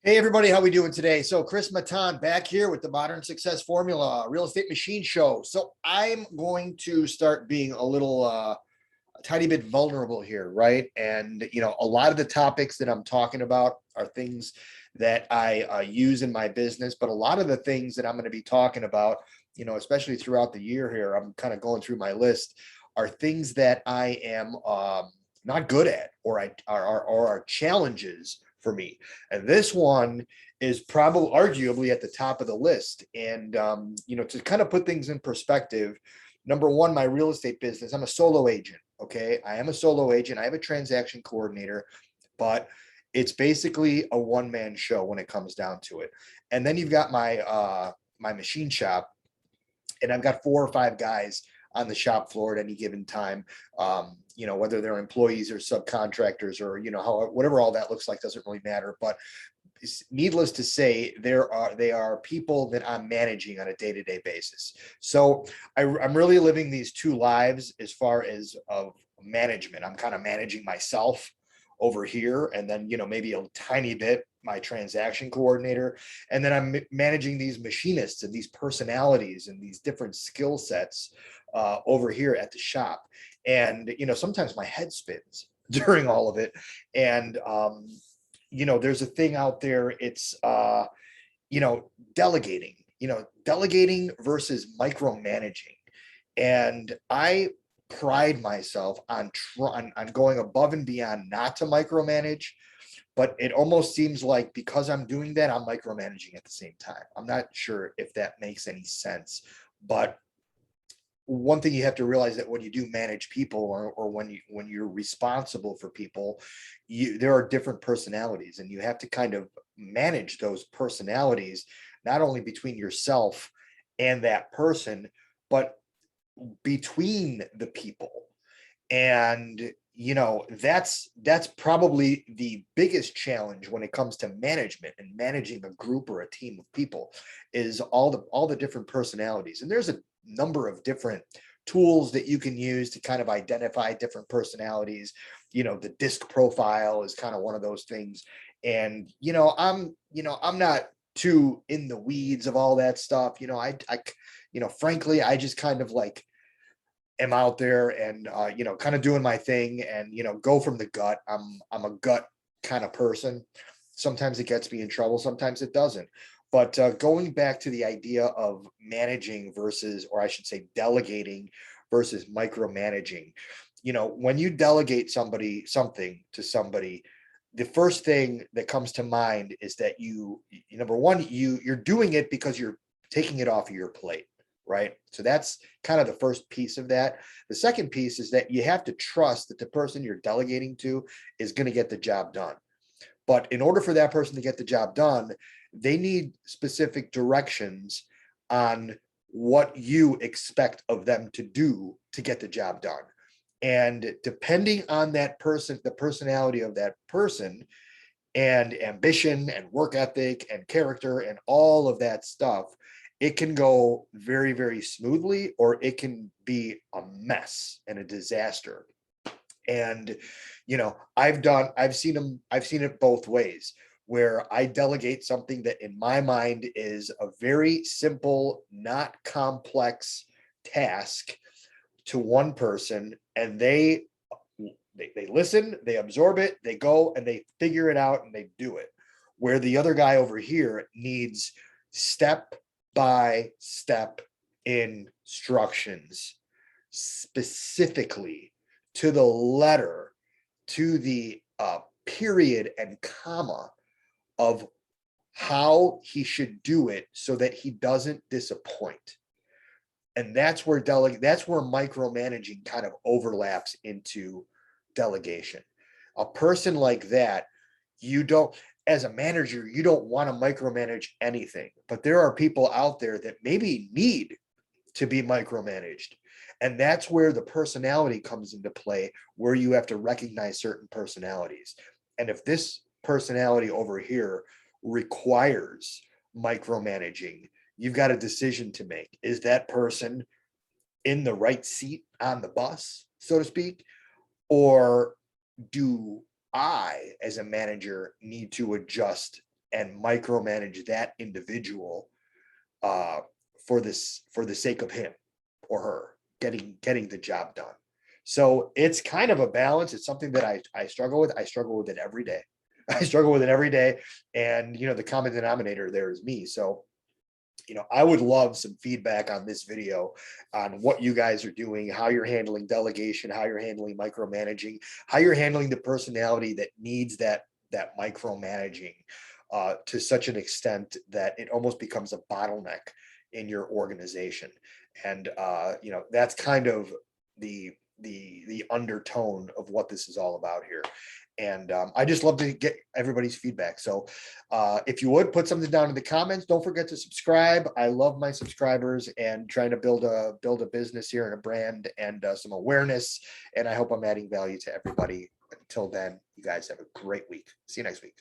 Hey everybody, how we doing today? So Chris Matan back here with the Modern Success Formula Real Estate Machine Show. So I'm going to start being a tiny bit vulnerable here, right? And a lot of the topics that I'm talking about are things that I use in my business, but a lot of the things that I'm going to be talking about, especially throughout the year here, I'm kind of going through my list, are things that I am not good at, or are challenges for me. And this one is probably arguably at the top of the list. And to kind of put things in perspective, number one, my real estate business, I'm a solo agent. Okay. I am a solo agent. I have a transaction coordinator, but it's basically a one-man show when it comes down to it. And then you've got my machine shop, and I've got 4 or 5 guys on the shop floor at any given time. Whether they're employees or subcontractors, or whatever all that looks like doesn't really matter. But needless to say, they are people that I'm managing on a day-to-day basis. So I'm really living these two lives as far as of management. I'm kind of managing myself over here, and then maybe a tiny bit my transaction coordinator, and then I'm managing these machinists and these personalities and these different skill sets over here at the shop. And sometimes my head spins during all of it. And there's a thing out there. It's you know delegating, delegating versus micromanaging. And I pride myself on going above and beyond, not to micromanage, but it almost seems like because I'm doing that, I'm micromanaging at the same time. I'm not sure if that makes any sense, but one thing you have to realize, that when you do manage people, or when you're responsible for people, there are different personalities, and you have to kind of manage those personalities, not only between yourself and that person, but between the people. And that's probably the biggest challenge when it comes to management and managing a group or a team of people, is all the different personalities. And there's a number of different tools that you can use to kind of identify different personalities. The disc profile is kind of one of those things. And I'm not too in the weeds of all that stuff. Frankly, I just kind of like am out there and kind of doing my thing, and go from the gut. I'm a gut kind of person. Sometimes it gets me in trouble, sometimes it doesn't. But going back to the idea of managing versus, or I should say delegating versus micromanaging, when you delegate something to somebody, the first thing that comes to mind is that number one, you're doing it because you're taking it off of your plate, right? So that's kind of the first piece of that. The second piece is that you have to trust that the person you're delegating to is going to get the job done. But in order for that person to get the job done, they need specific directions on what you expect of them to do to get the job done. And depending on that person, the personality of that person, and ambition and work ethic and character and all of that stuff, it can go very, very smoothly, or it can be a mess and a disaster. And I've seen it both ways, where I delegate something that in my mind is a very simple, not complex task to one person, and they listen, they absorb it, they go and they figure it out and they do it. Where the other guy over here needs step by step instructions, specifically to the letter, to the period and comma of how he should do it, so that he doesn't disappoint. And that's where micromanaging kind of overlaps into delegation. A person like that, as a manager, you don't want to micromanage anything, but there are people out there that maybe need to be micromanaged. And that's where the personality comes into play, where you have to recognize certain personalities. And if this personality over here requires micromanaging, you've got a decision to make. Is that person in the right seat on the bus, so to speak? Or do I, as a manager, need to adjust and micromanage that individual for the sake of him or her getting the job done. So it's kind of a balance. It's something that I struggle with. I struggle with it every day. I struggle with it every day. And, the common denominator there is me. So, I would love some feedback on this video on what you guys are doing, how you're handling delegation, how you're handling micromanaging, how you're handling the personality that needs that micromanaging to such an extent that it almost becomes a bottleneck in your organization. And that's kind of the undertone of what this is all about here. And I just love to get everybody's feedback. So if you would put something down in the comments, don't forget to subscribe. I love my subscribers and trying to build a business here and a brand and some awareness. And I hope I'm adding value to everybody. Until then, you guys have a great week. See you next week.